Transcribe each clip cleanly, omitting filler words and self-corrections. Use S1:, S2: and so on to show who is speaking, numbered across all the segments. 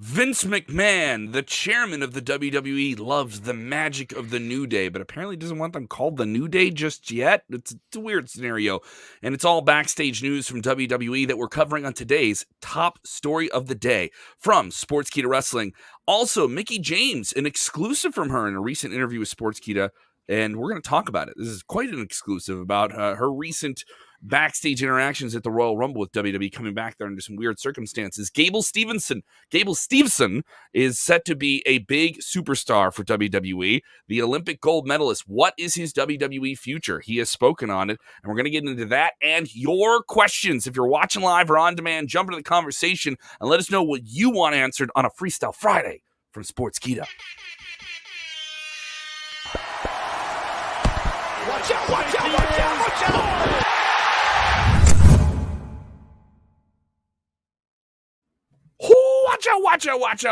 S1: Vince McMahon, the chairman of the WWE, loves the magic of the New Day, but apparently doesn't want them called the New Day just yet. It's a weird scenario, and it's all backstage news from WWE that we're covering on today's top story of the day from Sportskeeda Wrestling. Also, Mickie James, an exclusive from her in a recent interview with Sportskeeda, and we're going to talk about it. This is quite an exclusive about her recent backstage interactions at the Royal Rumble with WWE, coming back there under some weird circumstances. Gable Stevenson is set to be a big superstar for WWE, the Olympic gold medalist. What is his WWE future? He has spoken on it, and we're going to get into that and your questions. If you're watching live or on demand, jump into the conversation and let us know what you want answered on a Freestyle Friday from Sportskeeda. Watch out, watch out, watch out, watch out!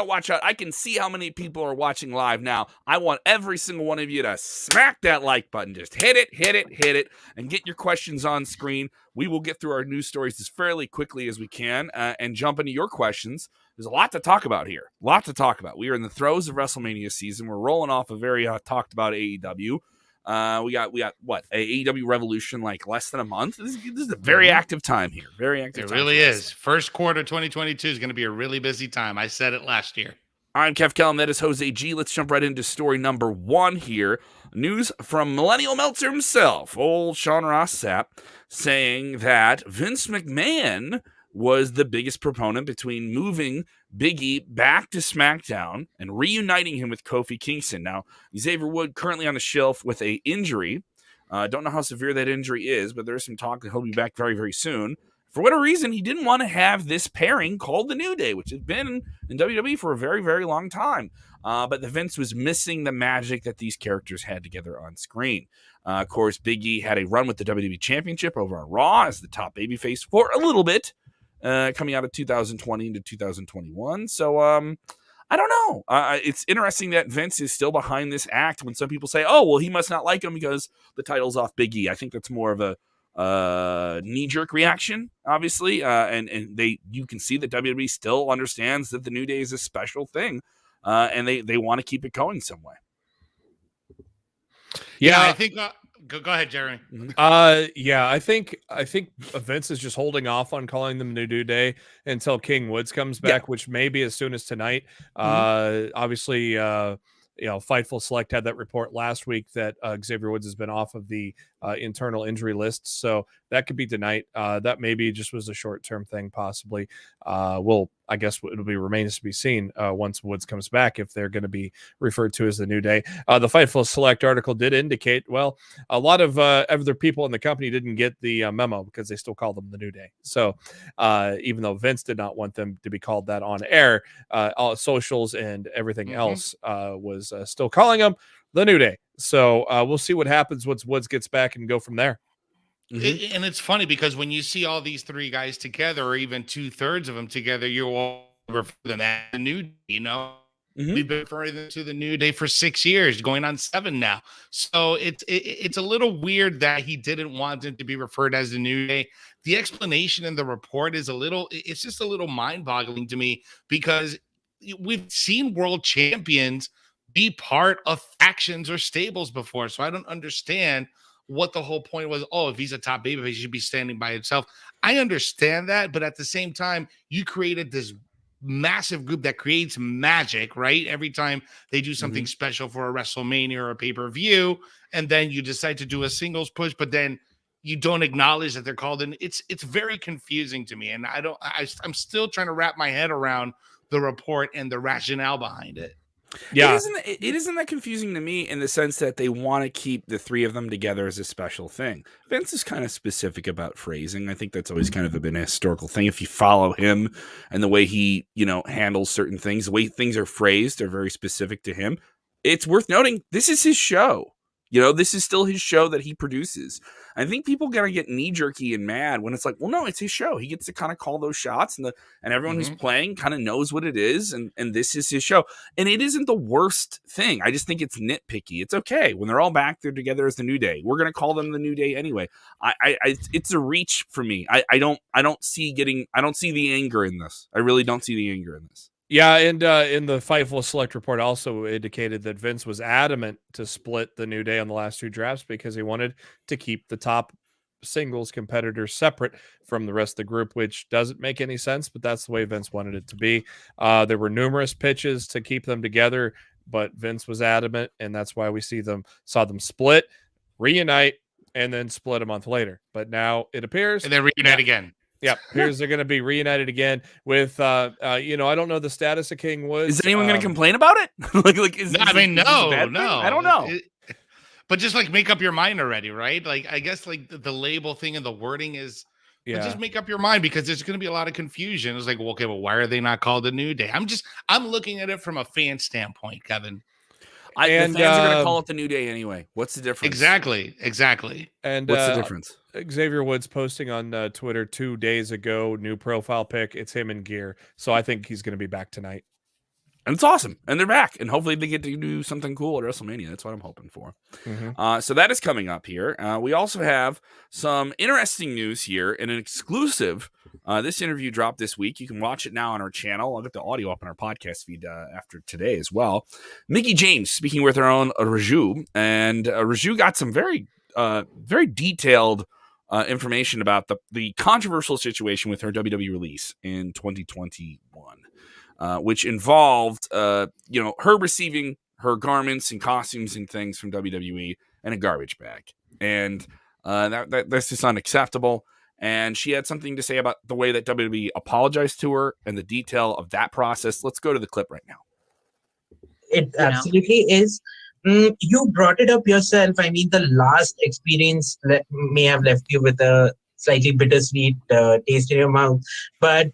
S1: Watch out. I can see how many people are watching live now. I want every single one of you to smack that like button. Just hit it, and get your questions on screen. We will get through our news stories as fairly quickly as we can and jump into your questions. There's a lot to talk about here. We are in the throes of WrestleMania season. We're rolling off a very talked about AEW. We got what, a AEW Revolution, like less than a month. This is a very active time here. It
S2: really is. First quarter 2022 is going to be a really busy time. I said it last year.
S1: I'm Kev Kellam. That is Jose G. Let's jump right into story number one here. News from Millennial Meltzer himself, old Sean Ross Sapp, saying that Vince McMahon was the biggest proponent between moving Big E back to SmackDown and reuniting him with Kofi Kingston. Now, Xavier Woods currently on the shelf with an injury. Don't know how severe that injury is, but there's some talk that he'll be back very, very soon. For whatever reason, he didn't want to have this pairing called the New Day, which has been in WWE for a very, very long time. But the Vince was missing the magic that these characters had together on screen. Of course, Big E had a run with the WWE Championship over on Raw as the top babyface for a little bit. Coming out of 2020 into 2021. So, I don't know. It's interesting that Vince is still behind this act when some people say, oh, well, he must not like him because the title's off Big E. I think that's more of a knee-jerk reaction, obviously. And you can see that WWE still understands that the New Day is a special thing, and they want to keep it going some way.
S2: Yeah, I think... Go ahead, Jeremy.
S3: I think Vince is just holding off on calling them New Day until King Woods comes back, which may be as soon as tonight. Obviously, Fightful Select had that report last week that Xavier Woods has been off of the internal injury list, so that could be tonight. That maybe just was a short-term thing, possibly. I guess it'll remains to be seen once Woods comes back if they're going to be referred to as the New Day. The Fightful Select article did indicate, well, a lot of other people in the company didn't get the memo because they still call them the New Day. So even though Vince did not want them to be called that on air, all socials and everything else was still calling them the New Day. So we'll see what happens once Woods gets back and go from there.
S2: And it's funny because when you see all these three guys together, or even 2/3 of them together, you all refer to them as the New Day, We've been referring them to the New Day for 6 years, going on 7 now. So it's a little weird that he didn't want it to be referred as the New Day. The explanation in the report is it's just a little mind-boggling to me because we've seen world champions be part of factions or stables before. So I don't understand what the whole point was. Oh, if he's a top babyface, he should be standing by himself. I understand that, but at the same time, you created this massive group that creates magic, right? Every time they do something special for a WrestleMania or a pay-per-view, and then you decide to do a singles push, but then you don't acknowledge that they're called in. It's very confusing to me, and I'm still trying to wrap my head around the report and the rationale behind it.
S1: Yeah, it isn't that confusing to me in the sense that they want to keep the three of them together as a special thing. Vince is kind of specific about phrasing. I think that's always kind of been a historical thing. If you follow him and the way he, handles certain things, the way things are phrased are very specific to him. It's worth noting this is his show. This is still his show that he produces. I think people gotta get knee-jerky and mad when it's like, well, no, it's his show. He gets to kind of call those shots, and everyone who's playing kind of knows what it is, and this is his show. And it isn't the worst thing. I just think it's nitpicky. It's okay. When they're all back there together as the New Day, we're gonna call them the New Day anyway. It's a reach for me. I don't see the anger in this. I really don't see the anger in this.
S3: Yeah, and in the Fightful Select report also indicated that Vince was adamant to split the New Day on the last 2 drafts because he wanted to keep the top singles competitors separate from the rest of the group, which doesn't make any sense, but that's the way Vince wanted it to be. There were numerous pitches to keep them together, but Vince was adamant, and that's why we saw them split, reunite, and then split a month later. But now it appears,
S2: and then reunite again.
S3: Yep, here's they're going to be reunited again with, I don't know the status of King Woods.
S1: Is anyone going to complain about it?
S2: No.
S1: I don't know.
S2: But just like make up your mind already, right? Like I guess like the label thing and the wording is, but just make up your mind because there's going to be a lot of confusion. It's like, well, okay, well, why are they not called the New Day? I'm looking at it from a fan standpoint, Kevin.
S1: The fans are going to call it the New Day anyway. What's the difference?
S2: Exactly.
S3: And
S1: what's the difference?
S3: Xavier Woods posting on Twitter 2 days ago, new profile pic. It's him in gear. So I think he's going to be back tonight.
S1: And it's awesome. And they're back. And hopefully they get to do something cool at WrestleMania. That's what I'm hoping for.
S3: Mm-hmm.
S1: So that is coming up here. We also have some interesting news here and an exclusive. This interview dropped this week. You can watch it now on our channel. I'll get the audio up on our podcast feed after today as well. Mickie James speaking with her own Raju. And Raju got some very detailed information about the controversial situation with her WWE release in 2021, which involved, her receiving her garments and costumes and things from WWE in a garbage bag. And that's just unacceptable. And she had something to say about the way that WWE apologized to her and the detail of that process. Let's go to the clip right now.
S4: It absolutely is. You brought it up yourself. I mean, the last experience may have left you with a slightly bittersweet taste in your mouth. But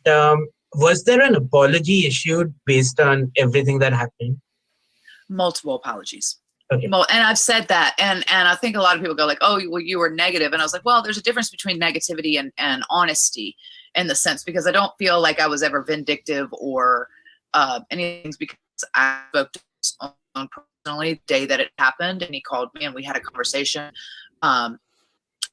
S4: was there an apology issued based on everything that happened?
S5: Multiple apologies.
S4: Okay.
S5: Well, and I've said that, and I think a lot of people go like, "Oh, well, you were negative," and I was like, "Well, there's a difference between negativity and honesty, in the sense because I don't feel like I was ever vindictive or anything because I spoke to his own personally the day that it happened, and he called me and we had a conversation.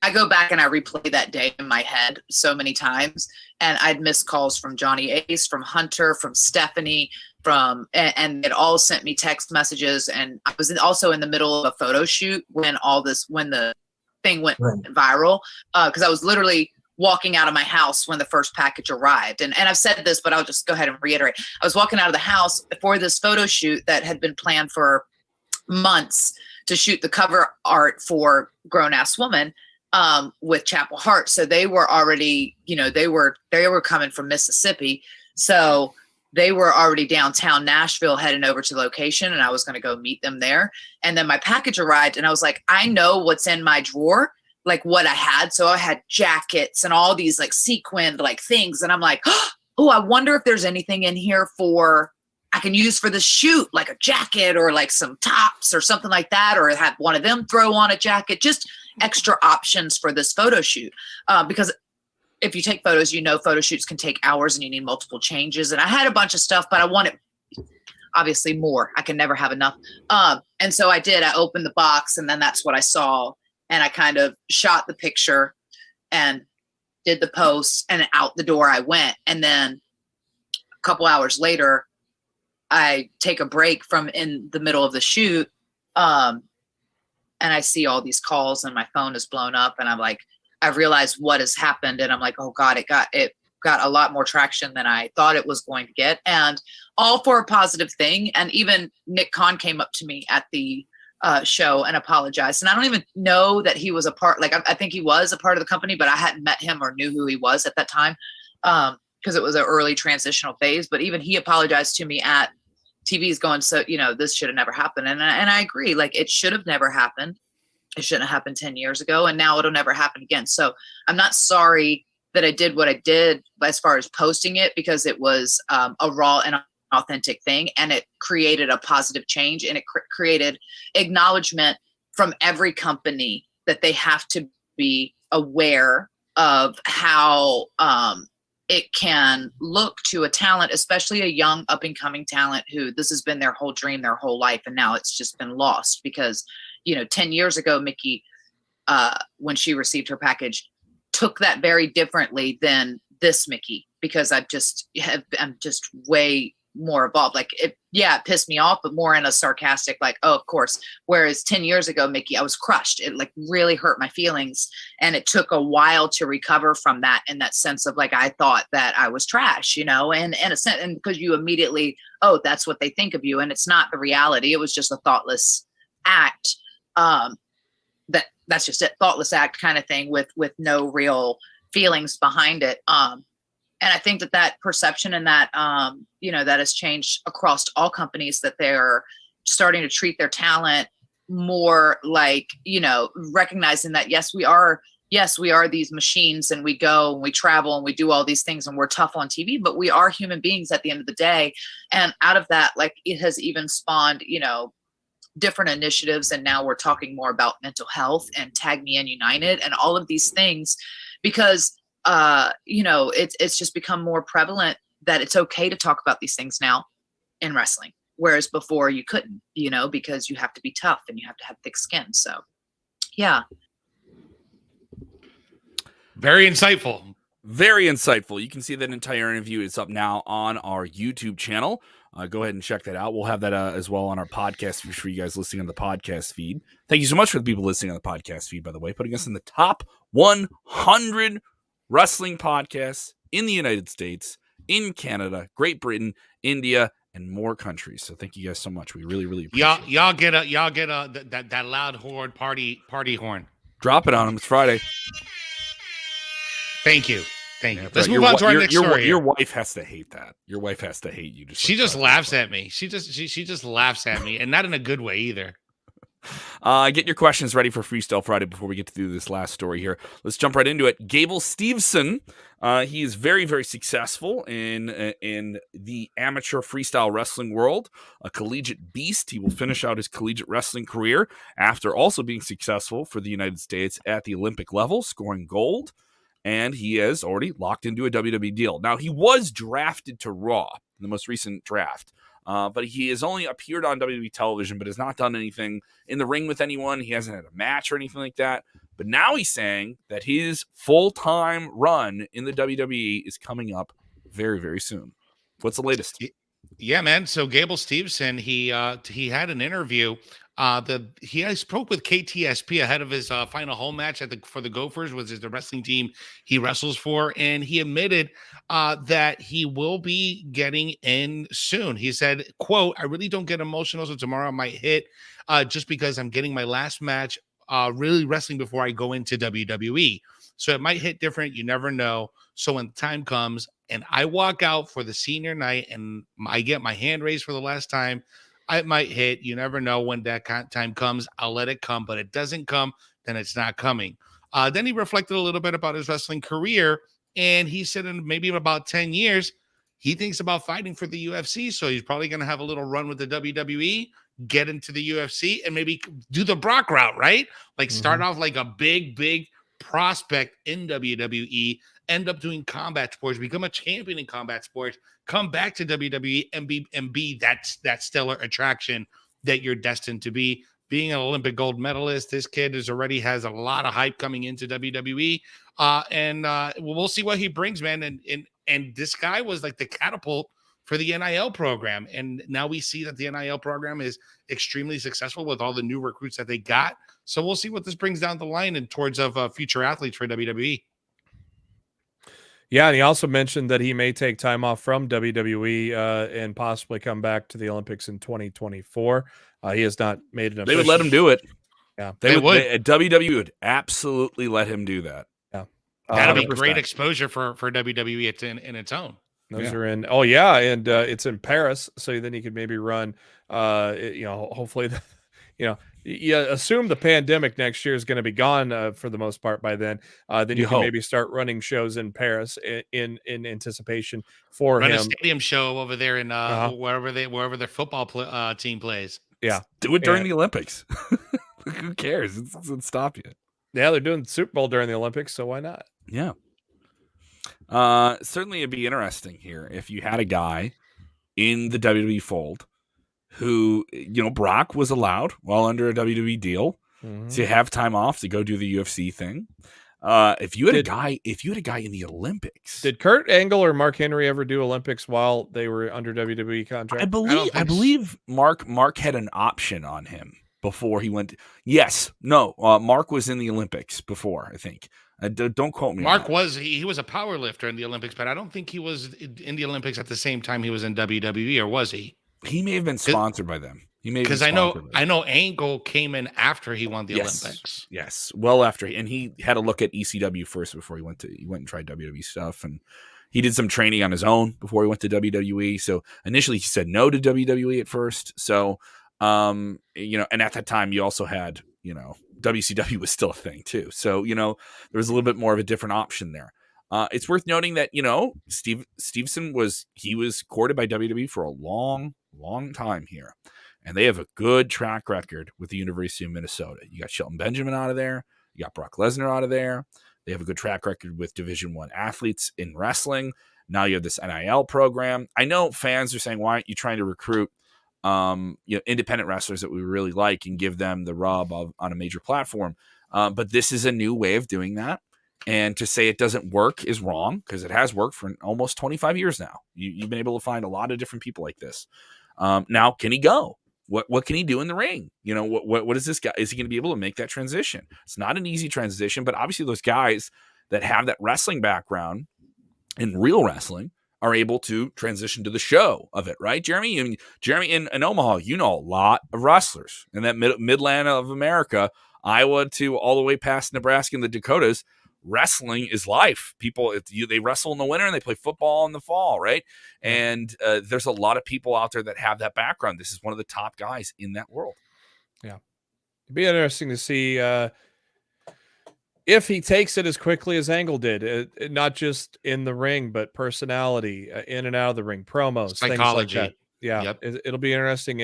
S5: I go back and I replay that day in my head so many times, and I'd missed calls from Johnny Ace, from Hunter, from Stephanie, and it all sent me text messages. And I was also in the middle of a photo shoot when the thing went viral, because I was literally walking out of my house when the first package arrived. And I've said this, but I'll just go ahead and reiterate. I was walking out of the house for this photo shoot that had been planned for months to shoot the cover art for Grown Ass Woman, with Chapel Hart. So they were already, they were coming from Mississippi. So they were already downtown Nashville heading over to the location, and I was going to go meet them there. And then my package arrived, and I was like, I know what's in my drawer, like what I had. So I had jackets and all these like sequined like things. And I'm like, oh, I wonder if there's anything in here I can use for the shoot, like a jacket or like some tops or something like that, or have one of them throw on a jacket, just extra options for this photo shoot. Because if you take photos, photo shoots can take hours and you need multiple changes. And I had a bunch of stuff, but I wanted obviously more. I can never have enough. And so I did. I opened the box, and then that's what I saw. And I kind of shot the picture and did the post, and out the door I went. And then a couple hours later, I take a break from in the middle of the shoot. And I see all these calls, and my phone is blown up, and I'm like, I realized what has happened, and I'm like, oh God, it got a lot more traction than I thought it was going to get, and all for a positive thing. And even Nick Khan came up to me at the show and apologized. And I don't even know that he was a part, like I think he was a part of the company, but I hadn't met him or knew who he was at that time, because it was an early transitional phase. But even he apologized to me at TV's going, so, this should have never happened. And I agree, like it should have never happened. It shouldn't have happened 10 years ago, and now it'll never happen again. So I'm not sorry that I did what I did as far as posting it, because it was a raw and authentic thing, and it created a positive change, and it created acknowledgement from every company that they have to be aware of how it can look to a talent, especially a young up-and-coming talent who this has been their whole dream, their whole life, and now it's just been lost because 10 years ago, Mickie, when she received her package, took that very differently than this Mickie, because I'm just way more evolved. Like it pissed me off, but more in a sarcastic, like, oh, of course. Whereas 10 years ago, Mickie, I was crushed. It like really hurt my feelings. And it took a while to recover from that, in that sense of like, I thought that I was trash, and in a sense, and because you immediately, oh, that's what they think of you. And it's not the reality. It was just a thoughtless act. That's just it. Thoughtless act kind of thing with no real feelings behind it. And I think that perception and that, that has changed across all companies, that they're starting to treat their talent more like, recognizing that, yes, we are these machines, and we go and we travel and we do all these things and we're tough on TV, but we are human beings at the end of the day. And out of that, like, it has even spawned, different initiatives. And now we're talking more about mental health and Tag Me In United and all of these things, because it's just become more prevalent that it's okay to talk about these things now in wrestling, whereas before you couldn't, because you have to be tough and you have to have thick skin. So yeah.
S2: Very insightful.
S1: You can see that entire interview is up now on our YouTube channel. Go ahead and check that out. We'll have that as well on our podcast for you guys listening on the podcast feed. Thank you so much for the people listening on the podcast feed, by the way, putting us in the top 100 wrestling podcasts in the United States, in Canada, Great Britain, India, and more countries. So thank you guys so much. We really, really appreciate it.
S2: Y'all get that loud horn party horn.
S1: Drop it on them. It's Friday.
S2: Thank you. Let's move on to our next story.
S1: Your wife has to hate that. Your wife has to hate you.
S2: She just laughs at me. She just laughs at me, and not in a good way either.
S1: Get your questions ready for Freestyle Friday before we get to do this last story here. Let's jump right into it. Gable Steveson, he is very, very successful in the amateur freestyle wrestling world, a collegiate beast. He will finish out his collegiate wrestling career after also being successful for the United States at the Olympic level, scoring gold, and he has already locked into a WWE deal. Now, he was drafted to Raw in the most recent draft. But he has only appeared on WWE television, but has not done anything in the ring with anyone. He hasn't had a match or anything like that. But now he's saying that his full-time run in the WWE is coming up very, very soon. What's the latest?
S2: Yeah, man. So Gable Steveson, he had an interview. He spoke with KTSP ahead of his final home match for the Gophers, which is the wrestling team he wrestles for, and he admitted that he will be getting in soon. He said, quote, "I really don't get emotional, so tomorrow I might hit just because I'm getting my last match really wrestling before I go into WWE. So it might hit different. You never know. So when the time comes and I walk out for the senior night and I get my hand raised for the last time, I might hit. You never know when that time comes. I'll let it come, but it doesn't come, then it's not coming." Then he reflected a little bit about his wrestling career, and he said in maybe about 10 years, he thinks about fighting for the UFC. So he's probably going to have a little run with the WWE, get into the UFC, and maybe do the Brock route, right? Like start off like a big prospect in WWE, end up doing combat sports, become a champion in combat sports, come back to WWE and be that stellar attraction that you're destined to be. Being an Olympic gold medalist, this kid already has a lot of hype coming into WWE. And we'll see what he brings, man. And this guy was like the catapult for the NIL program. And now we see that the NIL program is extremely successful with all the new recruits that they got. So we'll see what this brings down the line and towards of future athletes for WWE.
S3: Yeah, and he also mentioned that he may take time off from WWE and possibly come back to the Olympics in 2024. He has not made an official.
S1: They would let him do it.
S3: Yeah,
S1: they would. WWE would absolutely let him do that.
S3: Yeah,
S2: that'll be great exposure for WWE in its own.
S3: Those are in. Oh yeah, and it's in Paris, so then you could maybe run. Hopefully, you assume the pandemic next year is going to be gone for the most part by then. Then you can maybe start running shows in Paris in anticipation for
S2: run
S3: him.
S2: A stadium show over there in wherever their football team plays.
S3: Yeah,
S1: do it during the Olympics. Who cares? It doesn't stop you.
S3: Yeah, they're doing Super Bowl during the Olympics, so why not?
S1: Yeah. Certainly it'd be interesting here if you had a guy in the WWE fold who, Brock was allowed while under a WWE deal to have time off to go do the UFC thing. If you had a guy in the Olympics,
S3: did Kurt Angle or Mark Henry ever do Olympics while they were under WWE contract?
S1: I believe Mark had an option on him before he went. Mark was in the Olympics before, I think. Don't quote me.
S2: Mark was he was a power lifter in the Olympics, but I don't think he was in the Olympics at the same time he was in WWE, or was he?
S1: He may have been sponsored by them. He may,
S2: because I know Angle came in after he won the Olympics.
S1: Yes, well after, and he had a look at ECW first before he went and tried WWE stuff, and he did some training on his own before he went to WWE. So initially he said no to WWE at first. So and at that time you also had WCW was still a thing too. So there was a little bit more of a different option there. It's worth noting that Stevenson was courted by WWE for a long time here. And they have a good track record with the University of Minnesota. You got Shelton Benjamin out of there. You got Brock Lesnar out of there. They have a good track record with Division I athletes in wrestling. Now you have this NIL program. I know fans are saying, why aren't you trying to recruit independent wrestlers that we really like and give them the rub on a major platform? But this is a new way of doing that. And to say it doesn't work is wrong, because it has worked for almost 25 years now. You've been able to find a lot of different people like this. Now, can he go? What can he do in the ring? What is this guy? Is he going to be able to make that transition? It's not an easy transition, but obviously those guys that have that wrestling background in real wrestling are able to transition to the show of it, right, Jeremy? I mean, Jeremy in Omaha, a lot of wrestlers in that Midland of America, Iowa to all the way past Nebraska and the Dakotas. Wrestling is life. People, they wrestle in the winter and they play football in the fall, right? And there's a lot of people out there that have that background. This is one of the top guys in that world.
S3: Yeah. It'd be interesting to see if he takes it as quickly as Angle did, not just in the ring, but personality, in and out of the ring, promos,
S2: psychology.
S3: Things like that. Yeah. Yep. It'll be interesting.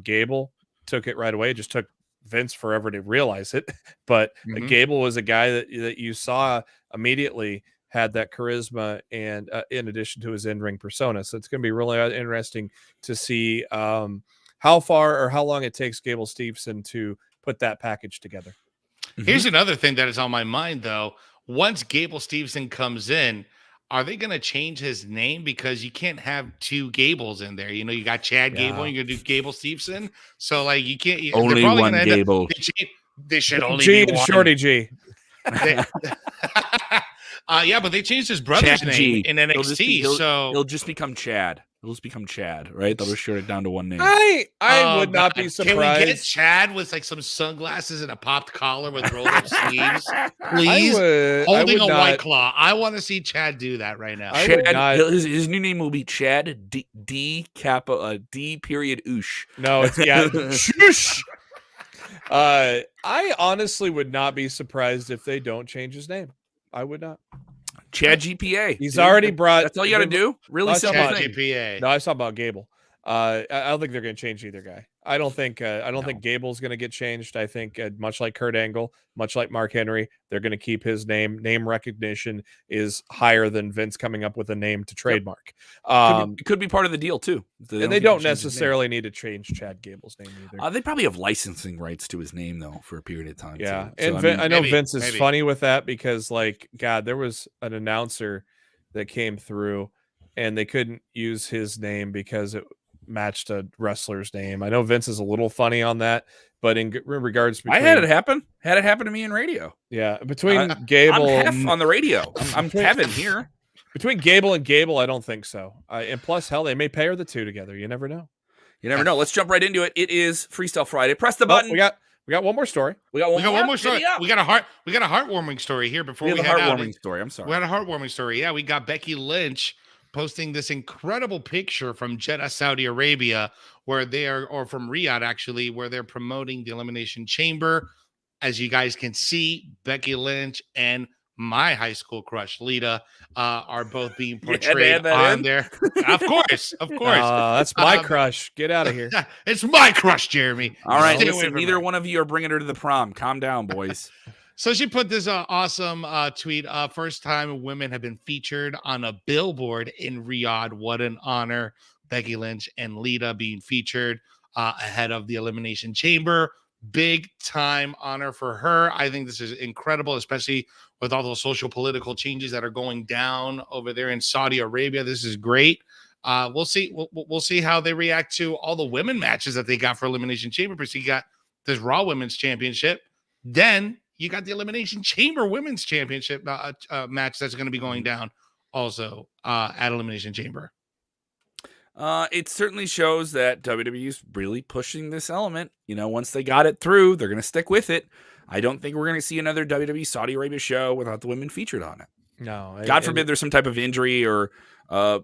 S3: Gable took it right away. It just took Vince forever to realize it, but Gable was a guy that you saw immediately had that charisma, and in addition to his in-ring persona. So it's going to be really interesting to see how far or how long it takes Gable Steveson to put that package together.
S2: Here's another thing that is on my mind, though. Once Gable Steveson comes in, are they going to change his name? Because you can't have two Gables in there. You got Chad Gable, and you're going to do Gable Steveson. So, you can't.
S1: Only one Gable.
S2: They should only
S3: G
S2: be
S3: and
S2: one.
S3: Shorty G.
S2: Yeah, but they changed his brother's name in NXT.
S1: He'll just become Chad. It'll just become Chad, right? They'll just short it down to one name.
S3: I would not be surprised.
S2: Can we get Chad with some sunglasses and a popped collar with rolled up sleeves, please? Holding a White Claw. I want to see Chad do that right now.
S1: His new name will be Chad D period Oosh.
S3: No, it's Shush. I honestly would not be surprised if they don't change his name. I would not.
S1: Chad GPA.
S3: He's already brought.
S1: That's all you got to do. Really simple thing.
S2: GPA.
S3: No, I was talking about Gable. I don't think they're going to change either guy. I don't think Gable's going to get changed. I think much like Kurt Angle, much like Mark Henry, they're going to keep his name. Name recognition is higher than Vince coming up with a name to trademark.
S1: Could be part of the deal too.
S3: They don't necessarily need to change Chad Gable's name either.
S1: They probably have licensing rights to his name though for a period of time.
S3: Yeah,
S1: too.
S3: And I know Vince is funny with that because, there was an announcer that came through and they couldn't use his name because it matched a wrestler's name. I know Vince is a little funny on that, but in regards between,
S1: I had it happen. Had it happen to me in radio.
S3: Yeah, between Gable,
S1: I'm half on the radio. I'm Kevin here.
S3: Between Gable and Gable, I don't think so. And plus, hell, they may pair the two together. You never know.
S1: You never know. Let's jump right into it. It is Freestyle Friday. Press the button.
S3: We got one more story.
S1: We got one more
S2: story. We got a heartwarming story here before we head out.
S1: Heartwarming story. I'm sorry.
S2: We had a heartwarming story. Yeah, we got Becky Lynch posting this incredible picture from Jeddah, Saudi Arabia, where or from Riyadh, actually, where they're promoting the Elimination Chamber. As you guys can see, Becky Lynch and my high school crush, Lita, are both being portrayed on there. Of course.
S3: That's my crush. Get out of here.
S2: It's my crush, Jeremy.
S1: All right, listen, neither one of you are bringing her to the prom. Calm down, boys.
S2: So she put this awesome tweet. First time women have been featured on a billboard in Riyadh. What an honor. Becky Lynch and Lita being featured ahead of the Elimination Chamber. big time honor for her. I think this is incredible, especially with all those social political changes that are going down over there in Saudi Arabia. This is great. We'll see. We'll see how they react to all the women matches that they got for Elimination Chamber. Because you got this Raw Women's Championship, then you got the Elimination Chamber Women's Championship match that's going to be going down also at Elimination Chamber.
S1: It certainly shows that WWE is really pushing this element. You know, once they got it through, they're going to stick with it. I don't think we're going to see another WWE Saudi Arabia show without the women featured on it.
S3: No,
S1: God forbid there's some type of injury or,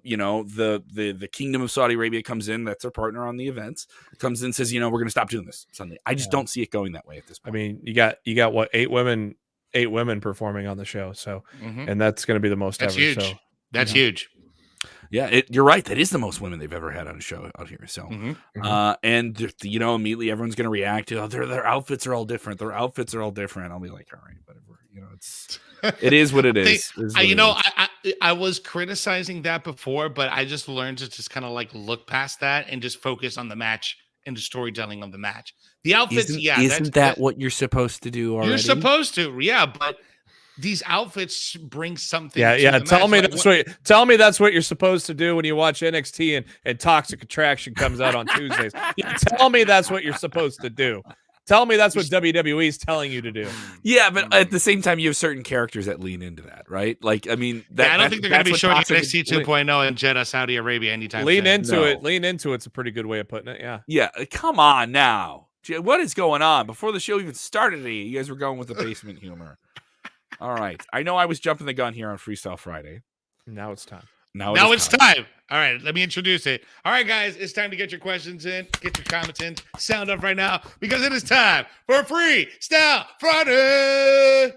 S1: you know, the Kingdom of Saudi Arabia comes in, that's their partner on the events, comes in and says, you know, we're going to stop doing this Sunday. I just don't see it going that way at this point.
S3: I mean, you got what, eight women performing on the show. So, and that's going to be the most
S2: that's
S3: ever.
S2: Huge.
S3: So,
S2: that's huge.
S1: Yeah, you're right. That is the most women they've ever had on a show out here. So, and you know, immediately everyone's going to react to, oh, their outfits are all different. Their outfits are all different. I'll be like, all right, whatever. You know, it is what it is.
S2: I was criticizing that before, but I just learned to just kind of like look past that and just focus on the match and the storytelling of the match. The outfits,
S1: isn't that what you're supposed to do already?
S2: You're supposed to, yeah, but these outfits bring something.
S3: Yeah. Tell me that's what you're supposed to do when you watch NXT and Toxic Attraction comes out on Tuesdays. Tell me that's what you're supposed to do. Tell me that's what WWE is telling you to do.
S1: Yeah, but at the same time, you have certain characters that lean into that, right? Like, I mean,
S2: I don't think they're going to be showing NXT 2.0 in Jeddah, Saudi Arabia anytime soon.
S3: Lean into it. Lean into it's a pretty good way of putting it. Yeah.
S1: Yeah. Come on now. What is going on? Before the show even started, you guys were going with the basement humor. All right. I know I was jumping the gun here on Freestyle Friday.
S3: Now it's time.
S2: Now it's time. All right, let me introduce it. All right, guys, it's time to get your questions in, get your comments in. Sound up right now because it is time for Freestyle Friday.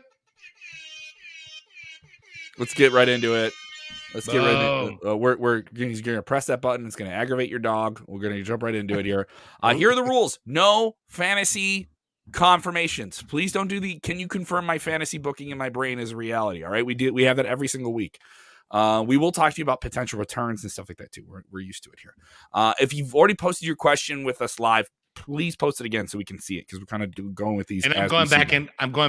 S1: Let's get right into it. Let's get right into it. We're going to press that button. It's going to aggravate your dog. We're going to jump right into it here. Here are the rules. No fantasy confirmations. Please don't do can you confirm my fantasy booking in my brain is a reality? All right. We have that every single week. We will talk to you about potential returns and stuff like that too. We're used to it here. If you've already posted your question with us live, please post it again so we can see it because we're kind of going with these.
S2: And I'm going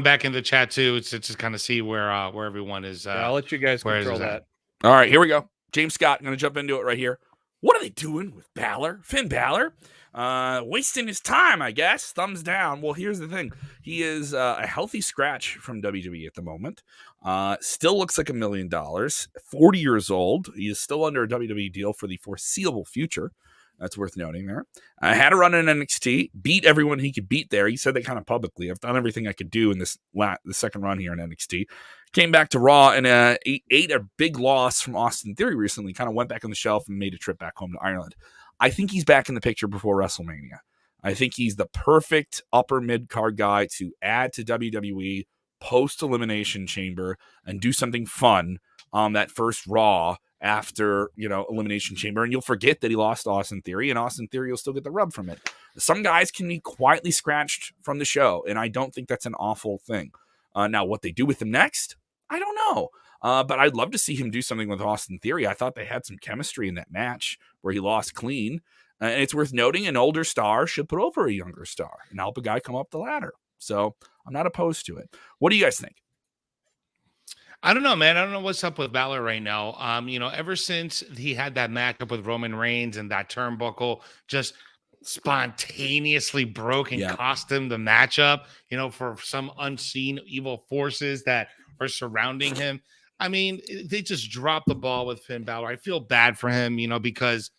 S2: back in the chat too to just kind of see where everyone is.
S3: I'll let you guys control that.
S1: All right, here we go. James Scott, I'm going to jump into it right here. What are they doing with Balor? Finn Balor? Wasting his time, I guess. Thumbs down. Well, here's the thing. He is a healthy scratch from WWE at the moment. Still looks like $1 million. 40 years old. He is still under a WWE deal for the foreseeable future. That's worth noting there. I had a run in NXT, beat everyone he could beat there. He said that kind of publicly. I've done everything I could do in the second run here in NXT. Came back to Raw and ate a big loss from Austin Theory recently. Kind of went back on the shelf and made a trip back home to Ireland. I think he's back in the picture before WrestleMania. I think he's the perfect upper mid-card guy to add to WWE post-Elimination Chamber and do something fun on that first Raw after, Elimination Chamber. And you'll forget that he lost Austin Theory, and Austin Theory will still get the rub from it. Some guys can be quietly scratched from the show, and I don't think that's an awful thing. Now, what they do with him next, I don't know. But I'd love to see him do something with Austin Theory. I thought they had some chemistry in that match where he lost clean. And it's worth noting an older star should put over a younger star and help a guy come up the ladder. So I'm not opposed to it. What do you guys think?
S2: I don't know, man. I don't know what's up with Balor right now. Ever since he had that matchup with Roman Reigns and that turnbuckle just spontaneously broke and cost him the matchup, for some unseen evil forces that are surrounding him. I mean, they just dropped the ball with Finn Balor. I feel bad for him, because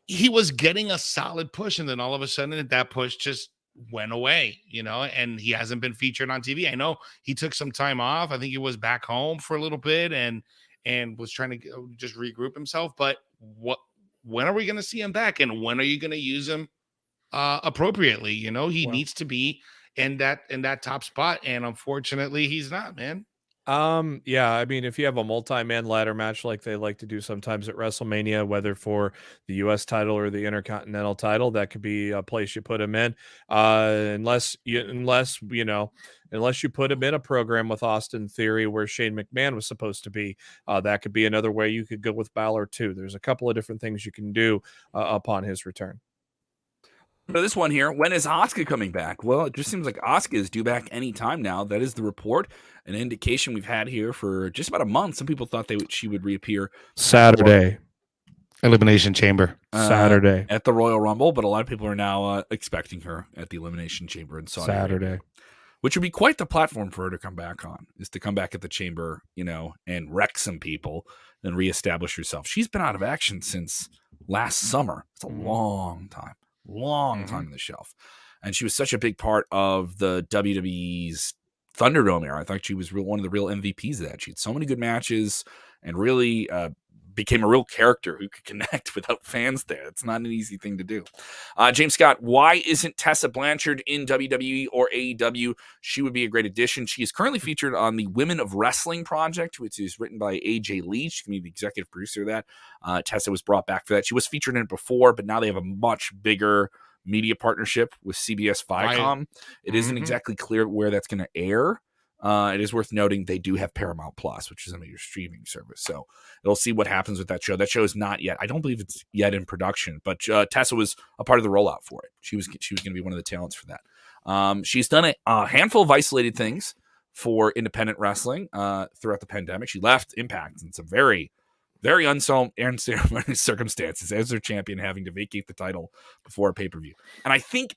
S2: he was getting a solid push, and then all of a sudden that push just went away, and he hasn't been featured on TV. I know he took some time off. I think he was back home for a little bit and was trying to just regroup himself. But when are we going to see him back, and when are you going to use him appropriately? He needs to be in that top spot, and unfortunately he's not, man.
S3: Yeah, I mean, if you have a multi-man ladder match like they like to do sometimes at WrestleMania, whether for the US title or the Intercontinental title, that could be a place you put him in. Unless you put him in a program with Austin Theory where Shane McMahon was supposed to be, that could be another way you could go with Balor too. There's a couple of different things you can do upon his return.
S1: So this one here, when is Asuka coming back? Well, it just seems like Asuka is due back any time now. That is the report, an indication we've had here for just about a month. Some people thought she would reappear
S3: Saturday.
S2: Elimination Chamber.
S3: Saturday.
S1: At the Royal Rumble, but a lot of people are now expecting her at the Elimination Chamber in Saudi Arabia, which would be quite the platform for her to come back on, is to come back at the Chamber, and wreck some people and reestablish herself. She's been out of action since last summer. It's a long time on the shelf. And she was such a big part of the WWE's Thunderdome era. I thought she was one of the real MVPs of that. She had so many good matches and really became a real character who could connect without fans there. It's not an easy thing to do. James Scott, why isn't Tessa Blanchard in WWE or AEW? She would be a great addition. She is currently featured on the Women of Wrestling project, which is written by AJ Lee. She can be the executive producer of that. Tessa was brought back for that. She was featured in it before, but now they have a much bigger media partnership with CBS Viacom. Right. It isn't exactly clear where that's going to air. It is worth noting they do have Paramount Plus, which is a major streaming service. So we'll see what happens with that show. That show is not yet. I don't believe it's yet in production, but Tessa was a part of the rollout for it. She was going to be one of the talents for that. She's done a handful of isolated things for independent wrestling throughout the pandemic. She left Impact in some very, very unceremonious circumstances as their champion, having to vacate the title before a pay-per-view. And I think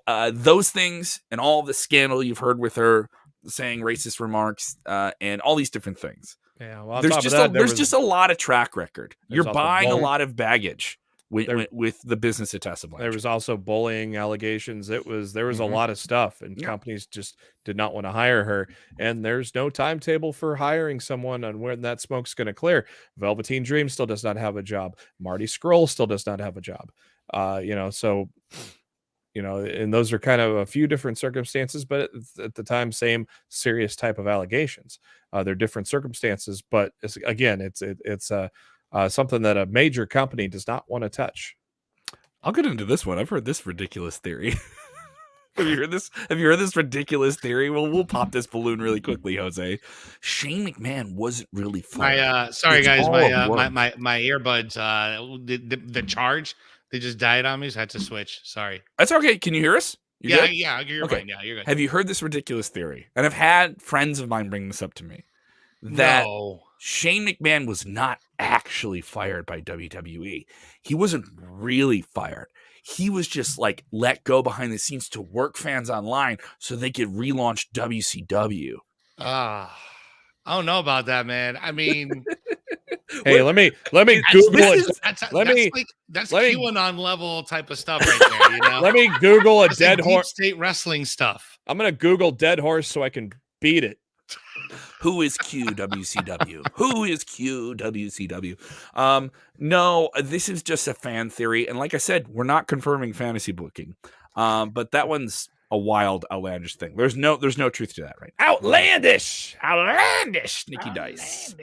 S1: those things and all the scandal you've heard with her saying racist remarks and all these different things.
S3: Yeah, well,
S1: there's just a lot of track record. You're buying a lot of baggage with the business of Tessa Blanchard.
S3: There was also bullying allegations. There was a lot of stuff, and companies just did not want to hire her. And there's no timetable for hiring someone on when that smoke's going to clear. Velveteen Dream still does not have a job. Marty Scurll still does not have a job. And those are kind of a few different circumstances, but at the time, same serious type of allegations. They're different circumstances, but it's something that a major company does not want to touch.
S1: I'll get into this one. I've heard this ridiculous theory. Have you heard this ridiculous theory? Well, we'll pop this balloon really quickly, Jose. Shane McMahon wasn't really fun.
S2: Sorry guys, my earbuds, the charge. They just died on me, so I had to switch. Sorry.
S1: That's okay. Can you hear us?
S2: You're good? You're fine. Yeah, you're good.
S1: Have you heard this ridiculous theory? And I've had friends of mine bring this up to me. That Shane McMahon was not actually fired by WWE. He wasn't really fired. He was just let go behind the scenes to work fans online so they could relaunch WCW.
S2: I don't know about that, man. I mean...
S3: Hey, let me Google it.
S2: That's QAnon level type of stuff right there.
S3: Let me Google a dead horse.
S2: State wrestling stuff.
S3: I'm gonna Google dead horse so I can beat it.
S1: Who is QWCW? Who is QWCW? No, this is just a fan theory, and like I said, we're not confirming fantasy booking. But that one's a wild, outlandish thing. There's no truth to that, right? Outlandish, Nikki Dice.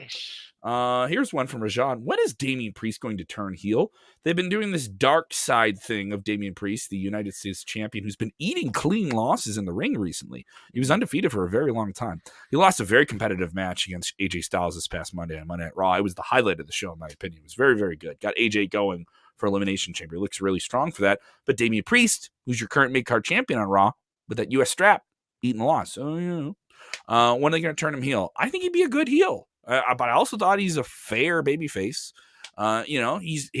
S1: Here's one from Rajan. When is Damian Priest going to turn heel? They've been doing this dark side thing of Damian Priest, the United States champion, who's been eating clean losses in the ring recently. He was undefeated for a very long time. He lost a very competitive match against AJ Styles this past Monday on Monday Night Raw. It was the highlight of the show, in my opinion. It was very, very good. Got AJ going for Elimination Chamber. He looks really strong for that. But Damian Priest, who's your current mid-card champion on Raw, with that U.S. strap, eating a loss. So, when are they going to turn him heel? I think he'd be a good heel. But I also thought he's a fair babyface. He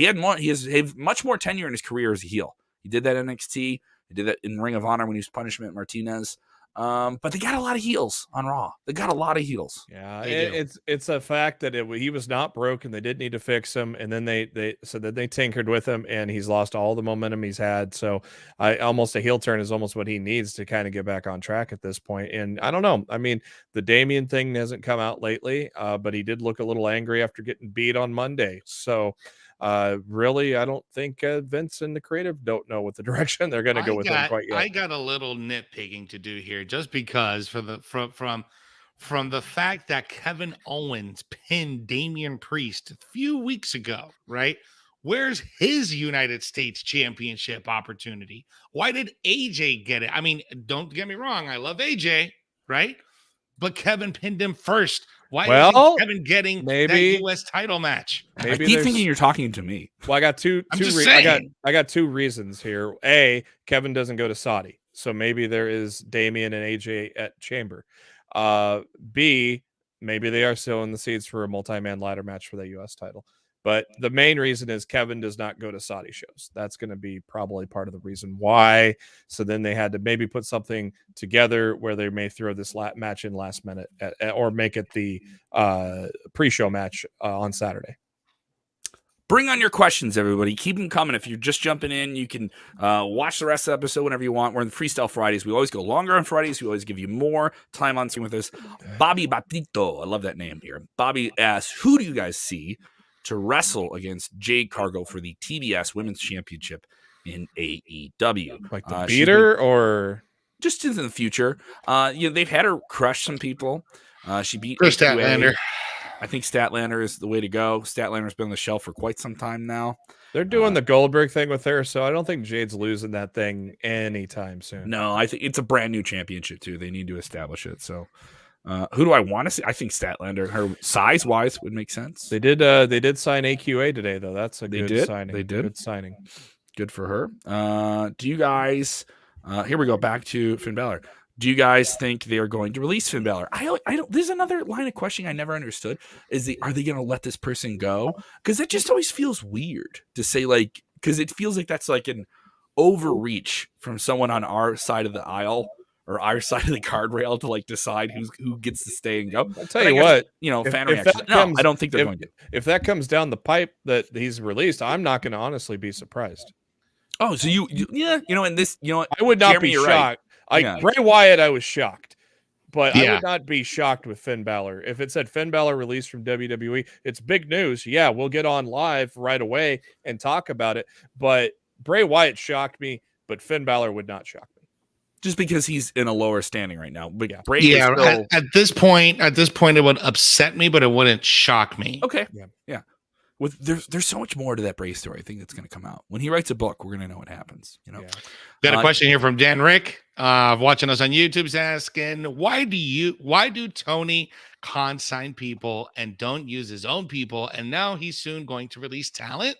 S1: has much more tenure in his career as a heel. He did that in NXT. He did that in Ring of Honor when he was Punishment Martinez. But they got a lot of heels on Raw. They got a lot of heels.
S3: Yeah, it's a fact that he was not broken. They did need to fix him, and then they tinkered with him, and he's lost all the momentum he's had. So, almost a heel turn is almost what he needs to kind of get back on track at this point. And I don't know. I mean, the Damian thing hasn't come out lately, but he did look a little angry after getting beat on Monday. So. Really, I don't think Vince and the creative don't know what the direction they're going to go with him quite yet.
S2: I got a little nitpicking to do here, just because from the fact that Kevin Owens pinned Damian Priest a few weeks ago, right? Where's his United States Championship opportunity? Why did AJ get it? I mean, don't get me wrong, I love AJ, right? But Kevin pinned him first. Why
S3: Well,
S2: isn't Kevin getting
S3: maybe-
S2: that U.S. title match?
S3: Maybe
S1: I keep
S3: there's-
S1: thinking you're talking to me.
S3: Well, I got two.
S2: I'm just
S3: I
S2: saying.
S3: got two reasons here. A, Kevin doesn't go to Saudi, so maybe there is Damian and AJ at Chamber. B, maybe they are sowing the seeds for a multi-man ladder match for the U.S. title. But the main reason is Kevin does not go to Saudi shows. That's going to be probably part of the reason why. So then they had to maybe put something together where they may throw this match in last minute or make it the pre-show match on Saturday.
S1: Bring on your questions, everybody. Keep them coming. If you're just jumping in, you can watch the rest of the episode whenever you want. We're in Freestyle Fridays. We always go longer on Fridays. We always give you more time on screen with us. Bobby Batito, I love that name here. Bobby asks, who do you guys see to wrestle against Jade Cargill for the TBS Women's Championship in AEW?
S3: Like the beater or
S1: just in the future? They've had her crush some people. She beat
S2: Chris Statlander.
S1: I think Statlander is the way to go. Statlander's been on the shelf for quite some time now.
S3: They're doing the Goldberg thing with her, so I don't think Jade's losing that thing anytime soon.
S1: No, I think it's a brand new championship too. They need to establish it. So, who do I want to see? I think Statlander, her size wise, would make sense.
S3: They did sign AQA today, though. That's a good signing.
S1: They did.
S3: Good signing.
S1: Good for her. Do you guys? Here we go. Back to Finn Balor. Do you guys think they are going to release Finn Balor? I don't. There's another line of questioning I never understood. Are they going to let this person go? Because it just always feels weird to say, like, because it feels like that's like an overreach from someone on our side of the aisle or our side of the guardrail to like decide who gets to stay and go.
S3: I'll tell you what,
S1: fan reaction. No, I don't think they're going to.
S3: If that comes down the pipe that he's released, I'm not going to honestly be surprised.
S1: Oh, so and this,
S3: I would not
S1: Jeremy,
S3: be
S1: you're
S3: shocked.
S1: Right.
S3: Bray Wyatt, I was shocked, but I would not be shocked with Finn Balor. If it said Finn Balor released from WWE, it's big news. Yeah, we'll get on live right away and talk about it. But Bray Wyatt shocked me, but Finn Balor would not shock me.
S1: Just because he's in a lower standing right now. But Bray
S2: at this point, it would upset me, but it wouldn't shock me.
S1: Okay. Yeah. There's so much more to that Bray story. I think that's going to come out when he writes a book. We're going to know what happens.
S2: Got a question here from Dan Rick, watching us on YouTube. He's asking, why do Tony Khan sign people and don't use his own people? And now he's soon going to release talent.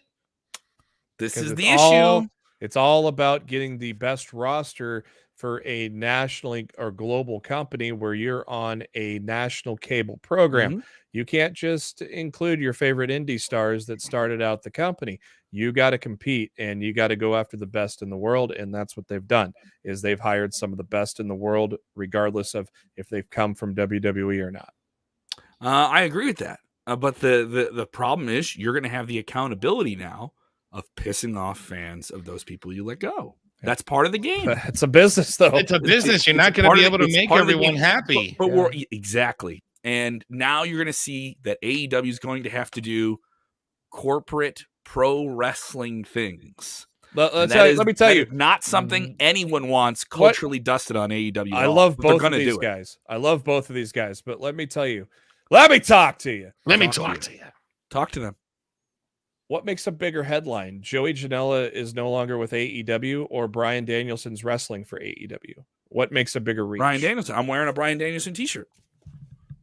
S1: This is the issue.
S3: It's all about getting the best roster for a national or global company where you're on a national cable program. Mm-hmm. You can't just include your favorite indie stars that started out the company. You got to compete and you got to go after the best in the world. And that's what they've done, is they've hired some of the best in the world, regardless of if they've come from WWE or not.
S1: I agree with that. But the problem is you're going to have the accountability now of pissing off fans of those people you let go. That's part of the game.
S3: It's a business, though.
S2: It's a business. You're not going to be able to make everyone happy.
S1: But exactly. And now you're going to see that AEW is going to have to do corporate pro wrestling things.
S3: Let me tell you,
S1: not something anyone wants culturally dusted on AEW.
S3: I love both of these guys. I love both of these guys. But let me tell you, let me talk to you.
S1: Talk to them.
S3: What makes a bigger headline? Joey Janela is no longer with AEW, or Bryan Danielson's wrestling for AEW? What makes a bigger reach?
S1: Bryan Danielson. I'm wearing a Bryan Danielson t-shirt.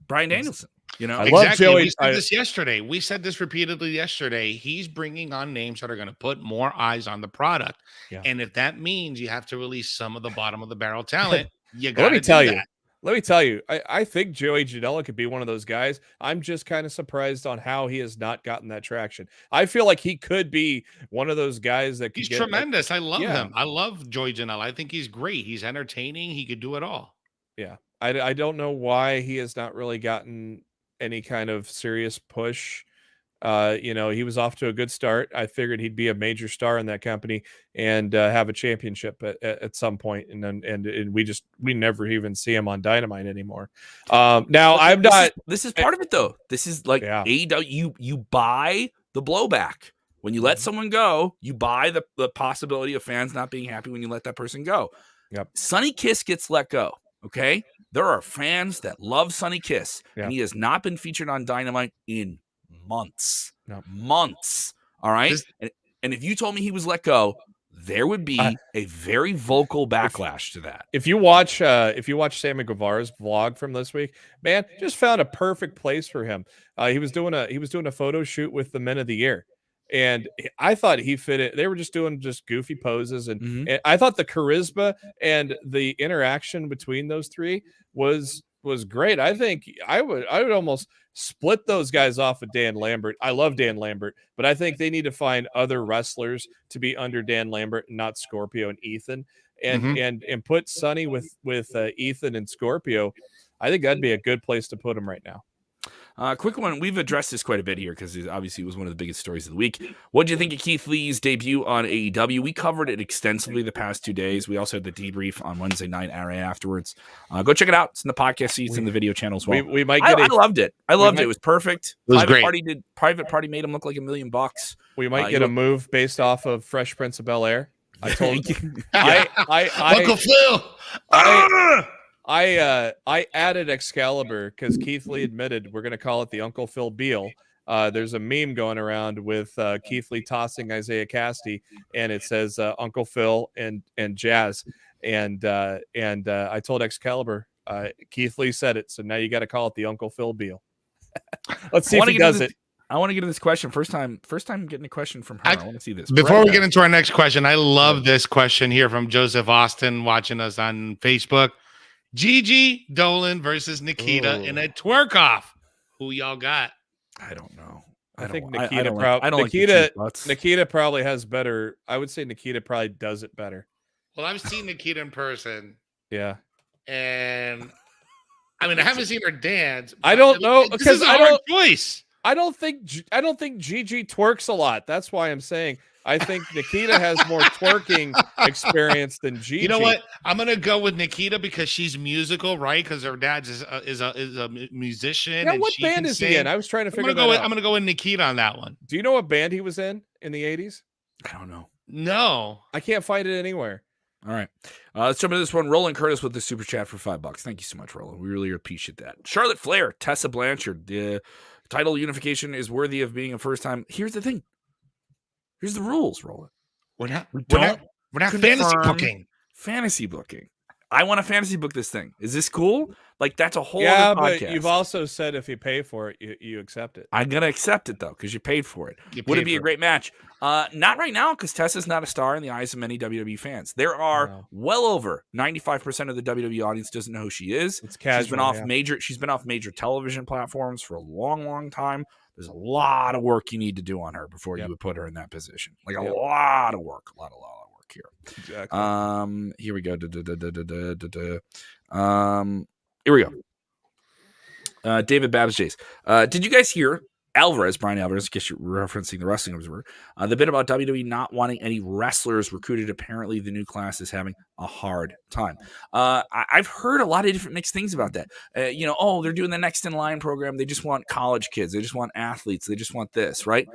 S1: Bryan Danielson.
S3: I love Joey.
S2: We said this yesterday. We said this repeatedly yesterday. He's bringing on names that are going to put more eyes on the product. Yeah. And if that means you have to release some of the bottom of the barrel talent, you got to do that.
S3: Let me tell you, I think Joey Janela could be one of those guys. I'm just kind of surprised on how he has not gotten that traction. I feel like he could be one of those guys that could
S2: He's tremendous. I love him. I love Joey Janela. I think he's great. He's entertaining. He could do it all.
S3: Yeah. I don't know why he has not really gotten any kind of serious push. He was off to a good start. I figured he'd be a major star in that company and have a championship at some point. And we never even see him on Dynamite anymore.
S1: This is part of it though. This is like AEW. You buy the blowback when you let someone go. You buy the possibility of fans not being happy when you let that person go.
S3: Yep.
S1: Sonny Kiss gets let go. Okay, there are fans that love Sonny Kiss, and he has not been featured on Dynamite in months. All right. And if you told me he was let go, there would be a very vocal backlash to that.
S3: If you watch Sammy Guevara's vlog from this week, man, just found a perfect place for him. He was doing a photo shoot with the Men of the Year, and I thought he fit it. They were just doing goofy poses, and I thought the charisma and the interaction between those three was great. I think I would almost split those guys off of Dan Lambert. I love Dan Lambert, but I think they need to find other wrestlers to be under Dan Lambert, and not Scorpio and Ethan, and put Sonny with Ethan and Scorpio. I think that'd be a good place to put him right now.
S1: Quick one. We've addressed this quite a bit here because obviously it was one of the biggest stories of the week. What did you think of Keith Lee's debut on AEW? We covered it extensively the past 2 days. We also had the debrief on Wednesday night afterwards. Go check it out. It's in the podcast feed. It's in the video channel as well.
S3: We might get
S1: I loved it. I loved it. It was perfect.
S2: It was great.
S1: Private Party made him look like $1 million.
S3: We might get a move based off of Fresh Prince of Bel-Air. I told
S2: Uncle Phil.
S3: I added Excalibur because Keith Lee admitted we're going to call it the Uncle Phil Beal. There's a meme going around with Keith Lee tossing Isaiah Cassidy, and it says Uncle Phil and Jazz. And I told Excalibur, Keith Lee said it, so now you got to call it the Uncle Phil Beal. Let's see if he does it.
S1: I want to get to this question. First time getting a question from her. I want to see this.
S2: Before we get into our next question, I love this question here from Joseph Austin watching us on Facebook. Gigi Dolan versus Nikita in a twerk off. Who y'all got?
S1: I don't know.
S3: I think
S1: Nikita
S3: probably has better. I would say Nikita probably does it better.
S2: Well, I've seen Nikita in person.
S3: Yeah.
S2: And I mean, I haven't seen her dance.
S3: I don't know because
S2: I don't choice.
S3: I don't think Gigi twerks a lot. That's why I'm saying I think Nikita has more twerking experience than Gigi.
S2: You know what? I'm gonna go with Nikita because she's musical, right? Because her dad is a musician.
S3: Yeah,
S2: and
S3: what
S2: she
S3: band
S2: can
S3: is
S2: sing.
S3: he in? I was trying to figure that out.
S2: I'm gonna go with Nikita on that one.
S3: Do you know what band he was in the 80s?
S1: I don't know.
S2: No,
S3: I can't find it anywhere.
S1: All right. Let's jump into this one. Roland Curtis with the super chat for $5. Thank you so much, Roland. We really appreciate that. Charlotte Flair, Tessa Blanchard. The title unification is worthy of being a first time. Here's the thing. Here's the rules, Roland.
S2: We're not
S1: confirm
S2: fantasy booking.
S1: Fantasy booking. I want to fantasy book this thing. Is this cool? Like, that's a whole other podcast.
S3: But you've also said if you pay for it, you accept it.
S1: I'm going to accept it, though, because you paid for it. Would it be a great match? Not right now, because Tessa's not a star in the eyes of many WWE fans. There are well over 95% of the WWE audience doesn't know who she is.
S3: It's casual,
S1: she's been off major television platforms for a long, long time. There's a lot of work you need to do on her before you would put her in that position. Like a lot of work. A lot of work here.
S3: Exactly.
S1: Here we go. Here we go. David Babs-Jays. Did you guys hear Brian Alvarez, I guess you're referencing the Wrestling Observer, the bit about WWE not wanting any wrestlers recruited? Apparently the new class is having a hard time. I've heard a lot of different mixed things about that. They're doing the next in line program. They just want college kids. They just want athletes. They just want this, right?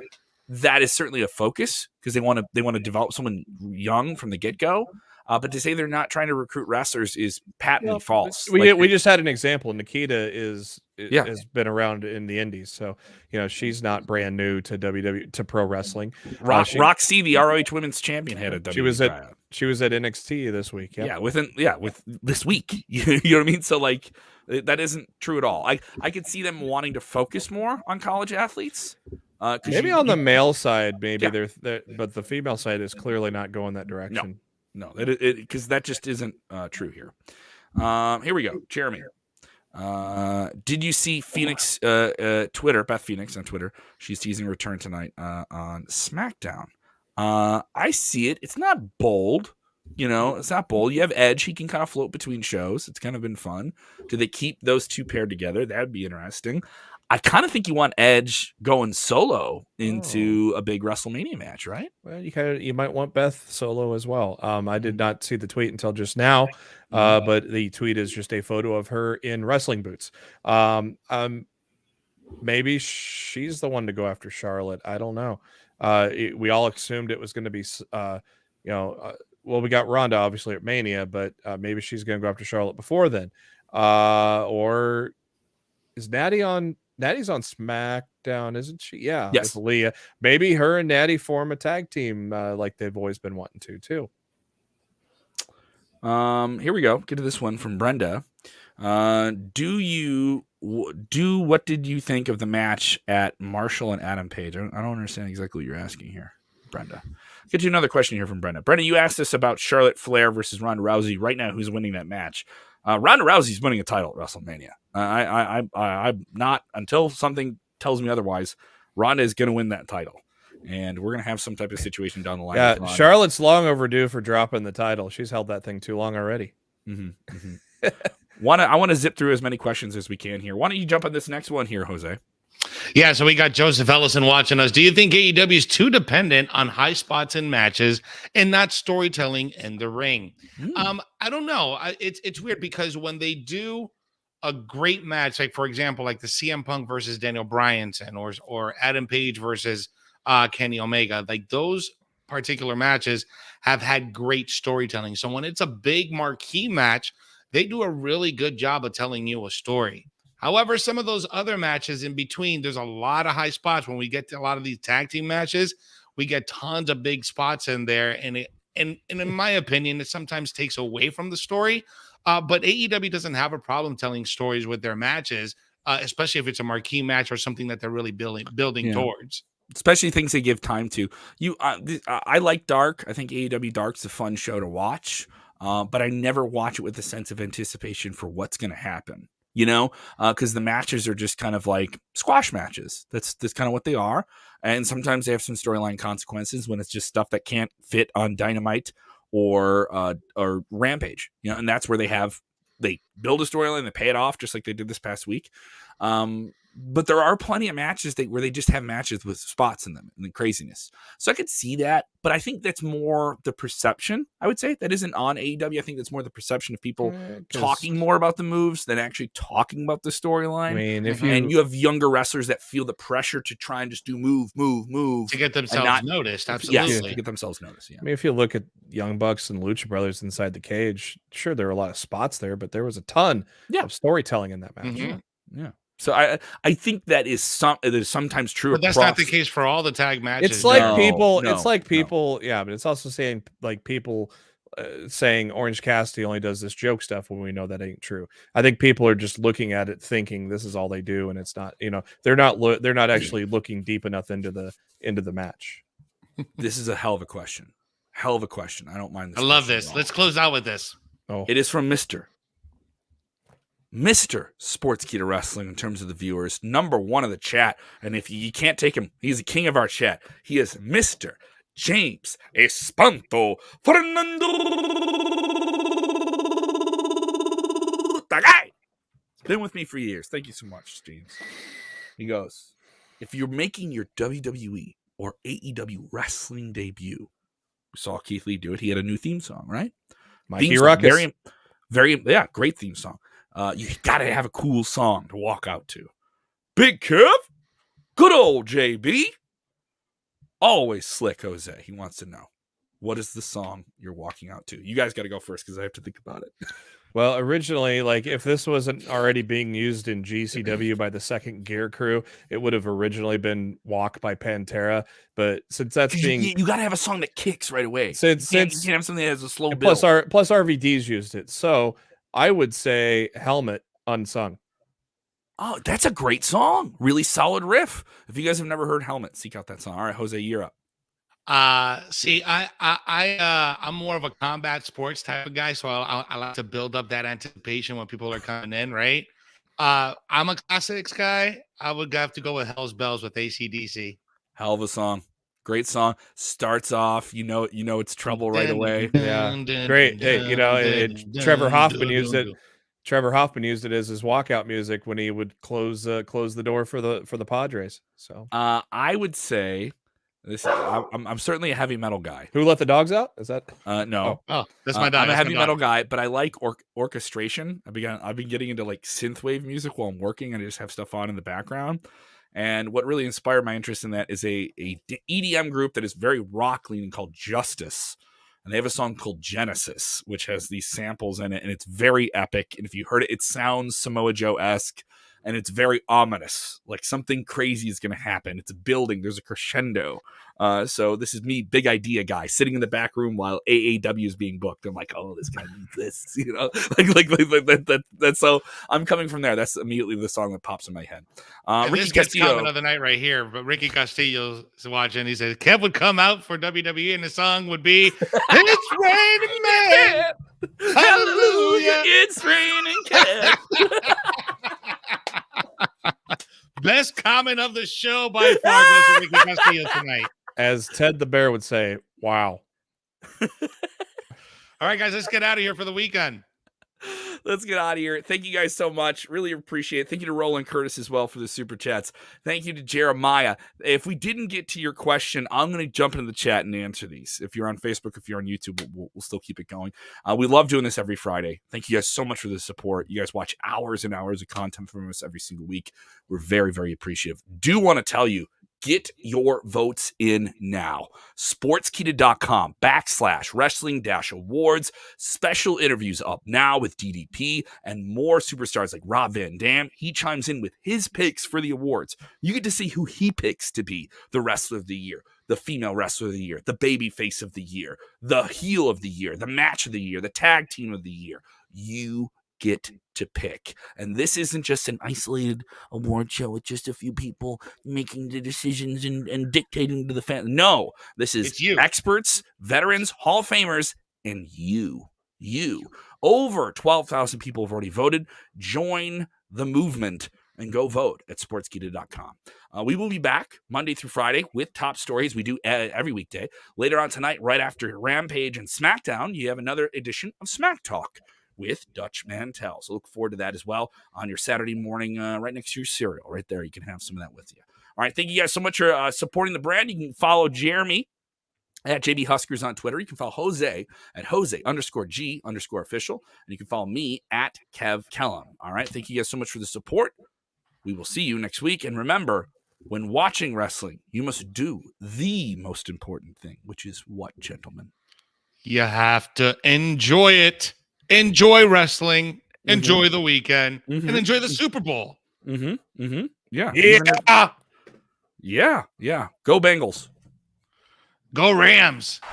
S1: That is certainly a focus because they want to develop someone young from the get-go. But to say they're not trying to recruit wrestlers is patently false.
S3: We just had an example. Nikita has been around in the Indies, so she's not brand new to WWE to pro wrestling.
S1: Roxy, the ROH Women's Champion, had a WWE.
S3: She was at NXT this week.
S1: With this week. You know what I mean? So that isn't true at all. I could see them wanting to focus more on college athletes.
S3: Maybe on the male side, they're but the female side is clearly not going that direction.
S1: No, because that just isn't true here. Here we go. Jeremy. Did you see Phoenix Twitter, Beth Phoenix on Twitter? She's teasing return tonight on SmackDown. I see it. It's not bold. It's not bold. You have Edge. He can kind of float between shows. It's kind of been fun. Do they keep those two paired together? That'd be interesting. I kind of think you want Edge going solo into a big WrestleMania match, right?
S3: Well, you might want Beth solo as well. I did not see the tweet until just now, but the tweet is just a photo of her in wrestling boots. Maybe she's the one to go after Charlotte. I don't know. We all assumed it was going to be, we got Ronda obviously at Mania, but maybe she's going to go after Charlotte before then. Or is Natty on Natty's on SmackDown, isn't she? Yeah,
S1: Yes.
S3: with Leah. Maybe her and Natty form a tag team like they've always been wanting to, too.
S1: Here we go. Get to this one from Brenda. What did you think of the match at Marshall and Adam Page? I don't understand exactly what you're asking here, Brenda. Get to another question here from Brenda. Brenda, you asked us about Charlotte Flair versus Ronda Rousey. Right now, who's winning that match? Ronda Rousey's winning a title at WrestleMania. I'm not, until something tells me otherwise, Ronda is going to win that title. And we're going to have some type of situation down the line.
S3: Yeah, Charlotte's long overdue for dropping the title. She's held that thing too long already.
S1: Mm-hmm, mm-hmm. I want to zip through as many questions as we can here. Why don't you jump on this next one here, Jose?
S2: Yeah, so we got Joseph Ellison watching us. Do you think AEW is too dependent on high spots in matches and not storytelling in the ring? I don't know. It's weird because when they do a great match, like for example, like the CM Punk versus Daniel Bryanson or Adam Page versus Kenny Omega, like those particular matches have had great storytelling. So when it's a big marquee match, they do a really good job of telling you a story. However, some of those other matches in between, there's a lot of high spots. When we get to a lot of these tag team matches, we get tons of big spots in there. And in my opinion, it sometimes takes away from the story. But AEW doesn't have a problem telling stories with their matches, especially if it's a marquee match or something that they're really building towards.
S1: Especially things they give time to. I like Dark. I think AEW Dark's a fun show to watch, but I never watch it with a sense of anticipation for what's going to happen. Because the matches are just kind of like squash matches. That's kind of what they are. And sometimes they have some storyline consequences when it's just stuff that can't fit on Dynamite or Rampage. And that's where they build a storyline, they pay it off just like they did this past week. But there are plenty of matches where they just have matches with spots in them and the craziness. So I could see that, but I think that's more the perception, I would say. That isn't on AEW. I think that's more the perception of people talking more about the moves than actually talking about the storyline.
S3: I mean,
S1: and you have younger wrestlers that feel the pressure to try and just do move.
S2: To get themselves noticed, absolutely.
S1: Yes, to get themselves noticed, yeah.
S3: I mean, if you look at Young Bucks and Lucha Brothers inside the cage, sure, there were a lot of spots there, but there was a ton of storytelling in that match.
S1: Mm-hmm. Yeah. So I think that is sometimes true.
S2: But that's not the case for all the tag matches.
S3: It's like people. Yeah, but it's also saying like people saying Orange Cassidy only does this joke stuff when we know that ain't true. I think people are just looking at it thinking this is all they do, and it's not. They're not actually looking deep enough into the match.
S1: This is a hell of a question. I don't mind this.
S2: I love this. Let's close out with this.
S1: Oh, it is from Mr. Sportskeeda Wrestling in terms of the viewers, number one of the chat. And if you can't take him, he's the king of our chat. He is Mr. James Espanto Fernando. Been with me for years. Thank you so much, James. He goes, if you're making your WWE or AEW wrestling debut, we saw Keith Lee do it. He had a new theme song, right?
S3: Mikey Ruckus.
S1: Very, great theme song. You gotta have a cool song to walk out to. Big Kev, good old JB, always slick Jose. He wants to know, what is the song you're walking out to? You guys got to go first because I have to think about it.
S3: Well, originally, like if this wasn't already being used in GCW by the Second Gear Crew, it would have originally been "Walk" by Pantera. But since that's being,
S1: you got to have a song that kicks right away.
S3: Since
S1: you can't have something that has a slow
S3: build.
S1: Plus
S3: RVD's used it, so I would say "Helmet" unsung.
S1: Oh, that's a great song. Really solid riff. If you guys have never heard "Helmet," seek out that song. All right, Jose, you're up.
S2: See, I'm more of a combat sports type of guy, so I like to build up that anticipation when people are coming in, right? I'm a classics guy. I would have to go with Hell's Bells with AC/DC.
S1: Hell of a song. Great song. Starts off, you know it's trouble right away.
S3: Yeah, great. Hey, Trevor Hoffman used it. Trevor Hoffman used it as his walkout music when he would close the door for the Padres. So
S1: I would say this. I'm certainly a heavy metal guy.
S3: Who Let the Dogs Out? Is that
S1: no?
S2: Oh, that's my dog.
S1: I'm a heavy metal guy, but I like orchestration. I've been getting into like synthwave music while I'm working, and I just have stuff on in the background. And what really inspired my interest in that is a EDM group that is very rock leaning called Justice. And they have a song called Genesis, which has these samples in it, and it's very epic. And if you heard it, it sounds Samoa Joe-esque. and it's very ominous. Like something crazy is going to happen. It's building. There's a crescendo. So this is me, big idea guy, sitting in the back room while AAW is being booked. I'm like, oh, this guy needs this, like that's so I'm coming from there. That's immediately the song that pops in my head.
S2: Ricky this gets comment of the night right here, but Ricky Castillo's watching. He says Kev would come out for WWE and the song would be "It's Raining Man." Hallelujah!
S1: It's raining Kev.
S2: Best comment of the show by far goes to Ricky Castillo tonight.
S3: As Ted the Bear would say, wow.
S2: All right, guys, let's get out of here for the weekend.
S1: Let's get out of here. Thank you guys so much. Really appreciate it. Thank you to Roland Curtis as well for the super chats. Thank you to Jeremiah. If we didn't get to your question, I'm going to jump into the chat and answer these. If you're on Facebook, if you're on YouTube, we'll still keep it going. We love doing this every Friday. Thank you guys so much for the support. You guys watch hours and hours of content from us every single week. We're very, very appreciative. Do want to tell you, get your votes in now. Sportskeeda.com/wrestling-awards. Special interviews up now with DDP and more superstars like Rob Van Dam. He chimes in with his picks for the awards. You get to see who he picks to be the wrestler of the year, the female wrestler of the year, the baby face of the year, the heel of the year, the match of the year, the tag team of the year. You get to pick. And this isn't just an isolated award show with just a few people making the decisions and dictating to the fans. No, this is experts, veterans, Hall of Famers, and you. Over 12,000 people have already voted. Join the movement and go vote at sportskeeda.com. We will be back Monday through Friday with top stories. We do every weekday. Later on tonight, right after Rampage and SmackDown, you have another edition of Smack Talk with Dutch Mantel. So look forward to that as well on your Saturday morning, right next to your cereal. Right there, you can have some of that with you. All right, thank you guys so much for supporting the brand. You can follow Jeremy at JB Huskers on Twitter. You can follow Jose at Jose_G_official. And you can follow me at Kev Kellam. All right, thank you guys so much for the support. We will see you next week. And remember, when watching wrestling, you must do the most important thing, which is what, gentlemen?
S2: You have to enjoy it. Enjoy wrestling, enjoy the weekend, and enjoy the Super Bowl.
S1: Yeah.
S2: Yeah.
S1: Go Bengals.
S2: Go Rams.
S6: Watch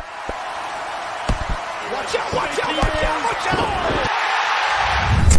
S6: out, watch out, watch out, watch out.